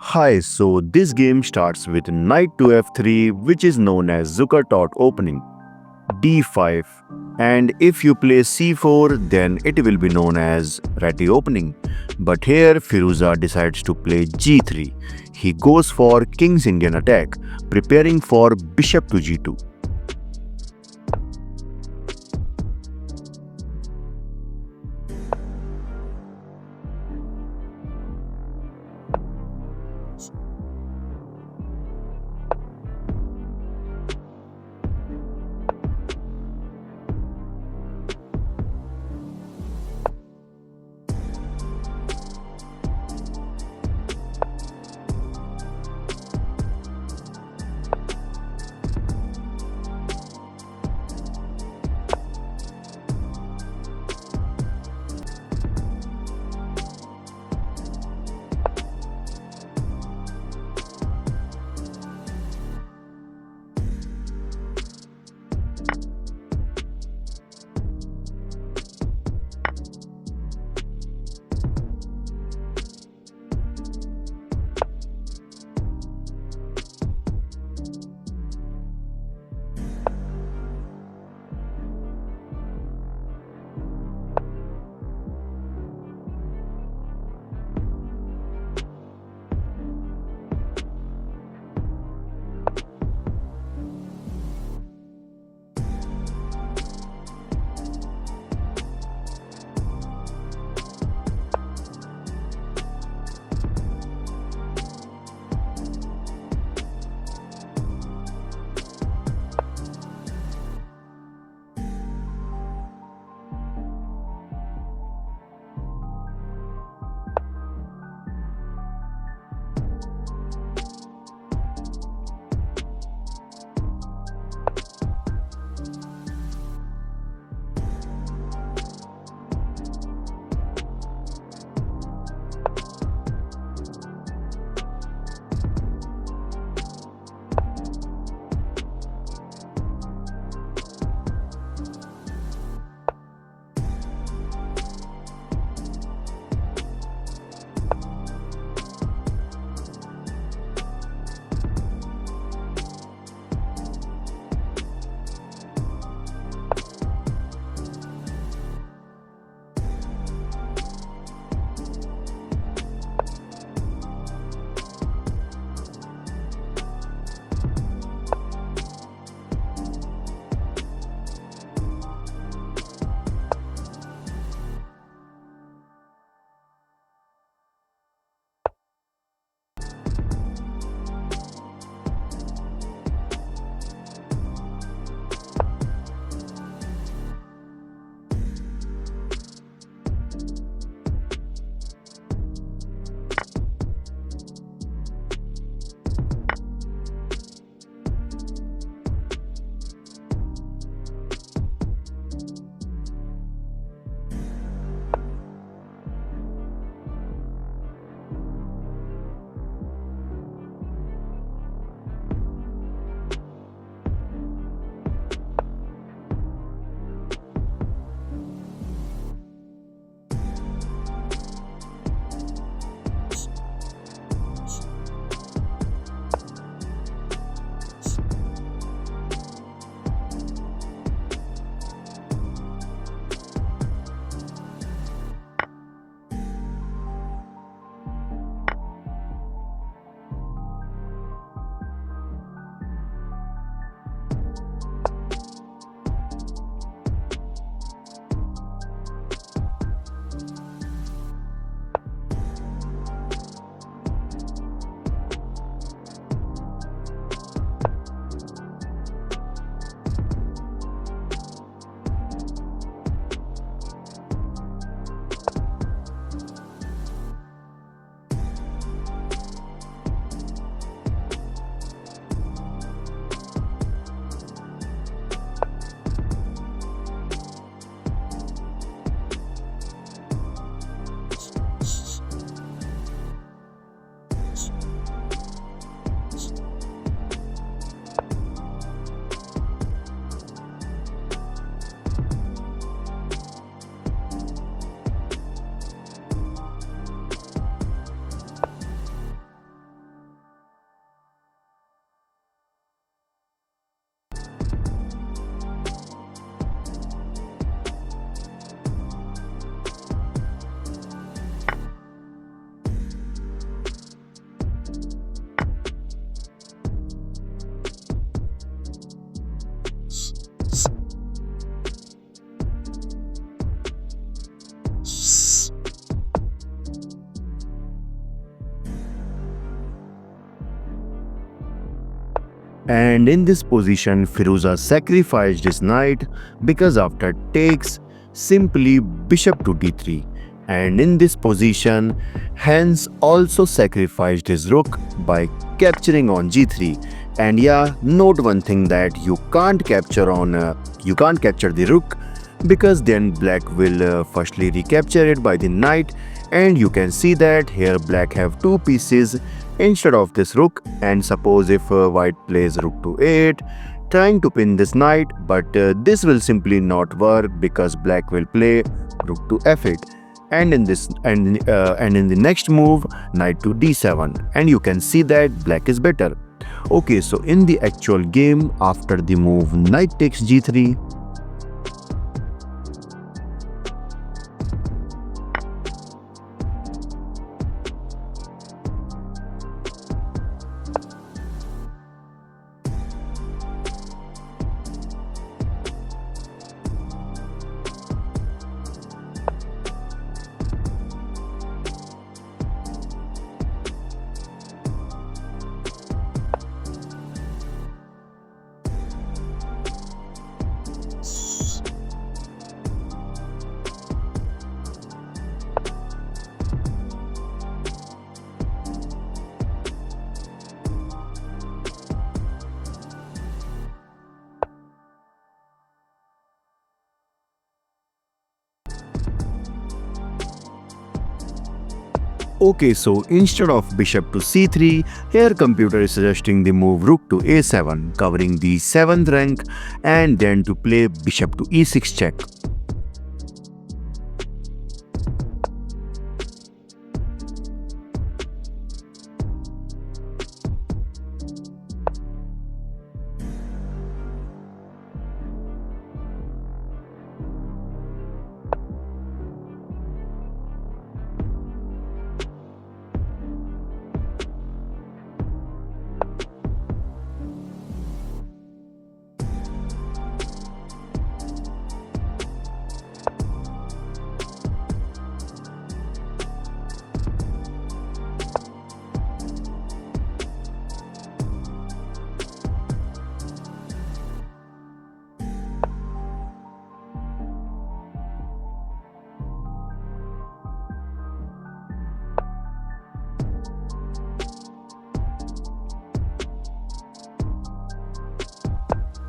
Hi, so this game starts with knight to f3, which is known as Zukertort opening, d5, and if you play c4 then it will be known as Ratty opening. But here Firouzja decides to play g3. He goes for King's Indian attack, preparing for bishop to g2. And in this position, Firouzja sacrificed his knight because after takes, simply bishop to d3. And in this position, Hans also sacrificed his rook by capturing on g3. And yeah, note one thing that you can't capture the rook because then black will firstly recapture it by the knight, and you can see that here black have two pieces instead of this rook. And suppose if white plays rook to 8 trying to pin this knight, but this will simply not work because black will play rook to f8, and in the next move knight to d7, and you can see that black is better. Okay, so in the actual game, after the move knight takes g3, okay, so instead of bishop to c3, here computer is suggesting the move rook to a7, covering the 7th rank, and then to play bishop to e6 check.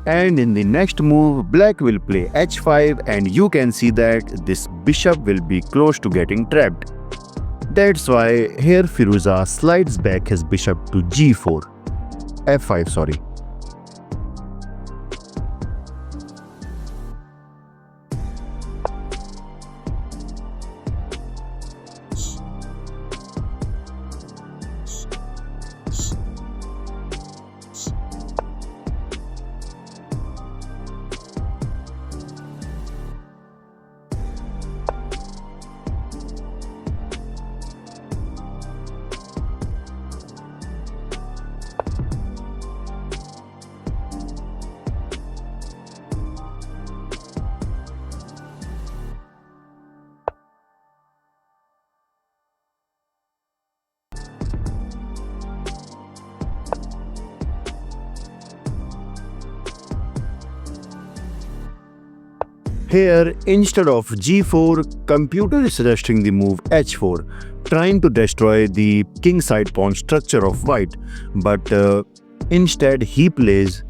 And in the next move, black will play h5, and you can see that this bishop will be close to getting trapped. That's why here Firouzja slides back his bishop to g4, f5 sorry. Here, instead of g4, computer is suggesting the move h4, trying to destroy the king side pawn structure of white, but instead he plays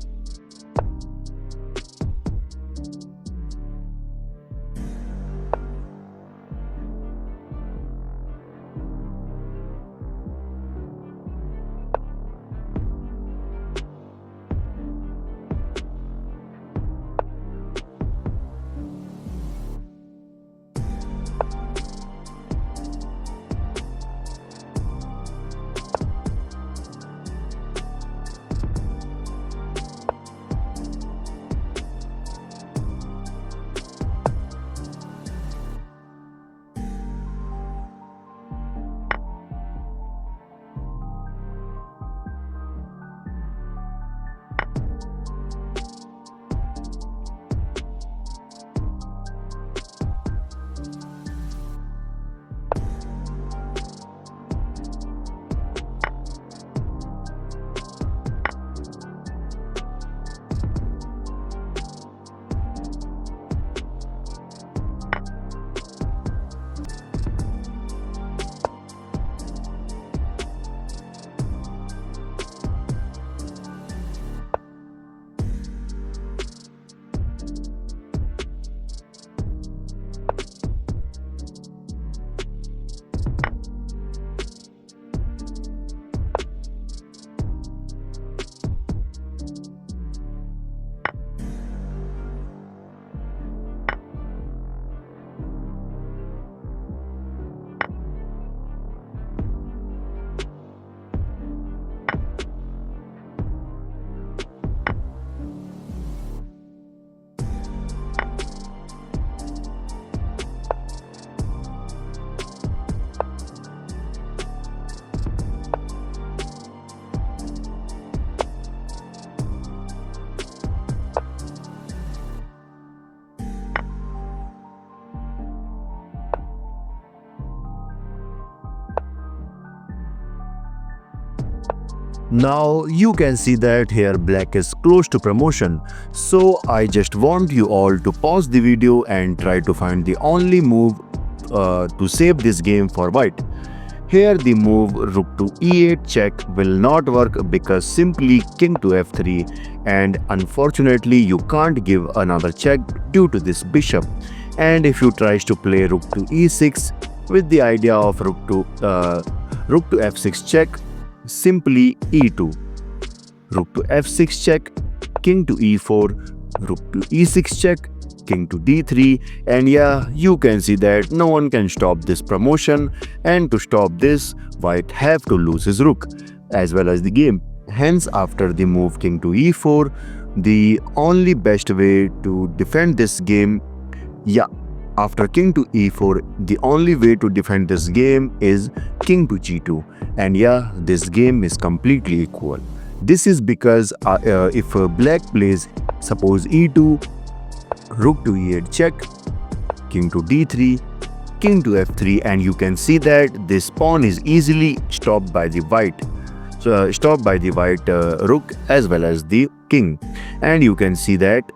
Now you can see that here black is close to promotion. So I just want you all to pause the video and try to find the only move to save this game for white. Here the move rook to e8 check will not work because simply king to f3, and unfortunately you can't give another check due to this bishop. And if you tries to play rook to e6 with the idea of rook to f6 check, simply e2, rook to f6 check, king to e4, rook to e6 check, king to d3, and yeah, you can see that no one can stop this promotion, and to stop this, white have to lose his rook as well as the game. Hence, after the move king to e4, the only best way to defend this game, after king to e4, the only way to defend this game is king to g2, and this game is completely equal. This is because if black plays suppose e2, rook to e8 check, king to d3, king to f3, and you can see that this pawn is easily stopped by the white. So stopped by the white rook as well as the king, and you can see that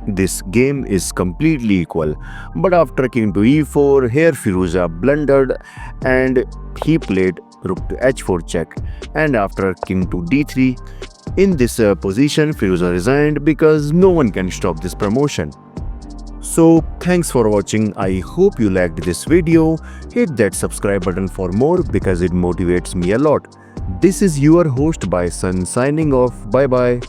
this game is completely equal. But after king to e4, here Firouzja blundered and he played rook to h4 check, and after king to d3, in this position Firouzja resigned because no one can stop this promotion. So thanks for watching. I hope you liked this video. Hit that subscribe button for more because it motivates me a lot. This is your host Bison signing off. Bye bye.